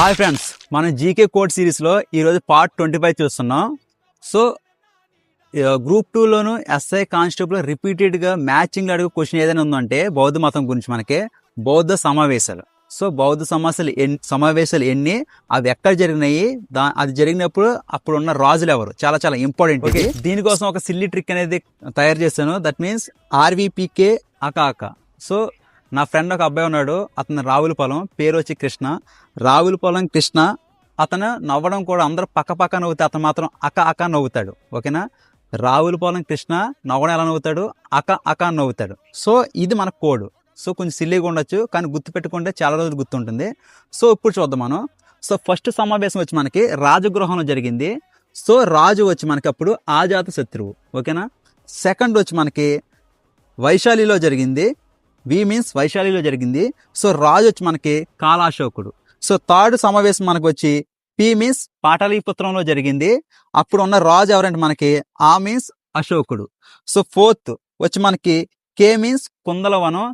Hi friends, మనం GK code సిరీస్లో ఈరోజు పార్ట్ 25 చూస్తున్నాం. సో గ్రూప్ 2లోను ఎస్ఐ కానిస్టేబుల్ రిపీటెడ్గా మ్యాచింగ్లో అడిగే క్వశ్చన్ ఏదైనా ఉందంటే బౌద్ధ మతం గురించి మనకి బౌద్ధ సమావేశాలు. సో బౌద్ధ సమావేశాలు ఎన్ని, అవి ఎక్కడ జరిగినాయి, అది జరిగినప్పుడు అప్పుడు ఉన్న రాజులు ఎవరు, చాలా చాలా ఇంపార్టెంట్. ఓకే, దీనికోసం ఒక సిల్లీ ట్రిక్ అనేది తయారు చేశాను. దట్ మీన్స్ ఆర్వీపీకే అకాక. సో నా ఫ్రెండ్ ఒక అబ్బాయి ఉన్నాడు, అతను రావులపాలెం, పేరు వచ్చి కృష్ణ. రావులపాలెం కృష్ణ అతను నవ్వడం కూడా అందరూ పక్క నవ్వుతాడు, అతను మాత్రం అక నవ్వుతాడు. ఓకేనా, రావులపాలెం కృష్ణ నవ్వడం ఎలా నవ్వుతాడు, అక నవ్వుతాడు. సో ఇది మన కోడ్. సో కొంచెం సిల్లీగా ఉండొచ్చు, కానీ గుర్తుపెట్టుకుంటే చాలా రోజులు గుర్తుంటుంది. సో ఇప్పుడు చూద్దాం మనం. సో ఫస్ట్ సమావేశం వచ్చి మనకి రాజగృహంలో జరిగింది. సో రాజు వచ్చి మనకి అప్పుడు ఆజాత శత్రువు. ఓకేనా, సెకండ్ వచ్చి మనకి వైశాలిలో జరిగింది. వి మీన్స్ వైశాలిలో జరిగింది. సో రాజు వచ్చి మనకి కాలాశోకుడు. సో థర్డ్ సమావేశం మనకు వచ్చి పి మీన్స్ పాటలీపుత్రంలో జరిగింది. అప్పుడు ఉన్న రాజు ఎవరంటే మనకి ఆ మీన్స్ అశోకుడు. సో ఫోర్త్ వచ్చి మనకి కే మీన్స్ కుందలవనం.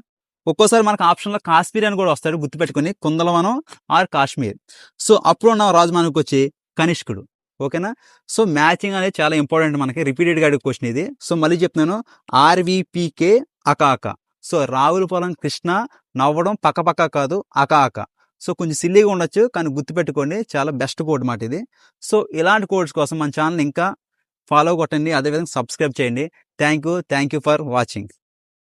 ఒక్కోసారి మనకు ఆప్షన్లో కాశ్మీర్ అని కూడా వస్తాడు, గుర్తుపెట్టుకుని కుందలవనం ఆర్ కాశ్మీర్. సో అప్పుడు ఉన్న రాజు మనకు వచ్చి కనిష్కుడు. ఓకేనా, సో మ్యాచింగ్ అనేది చాలా ఇంపార్టెంట్ మనకి, రిపీటెడ్గా అడిగే క్వశ్చన్ ఇది. సో మళ్ళీ చెప్తున్నాను, ఆర్వీపీకే అకాక. సో రావులపాలెం కృష్ణ నవ్వడం పక్క కాదు, అక. సో కొంచెం సిల్లీగా ఉండొచ్చు, కానీ గుర్తుపెట్టుకోండి, చాలా బెస్ట్ కోడ్ మాట ఇది. సో ఇలాంటి కోడ్స్ కోసం మన ఛానల్ ఇంకా ఫాలో కొట్టండి, అదేవిధంగా సబ్స్క్రైబ్ చేయండి. Thank you for watching.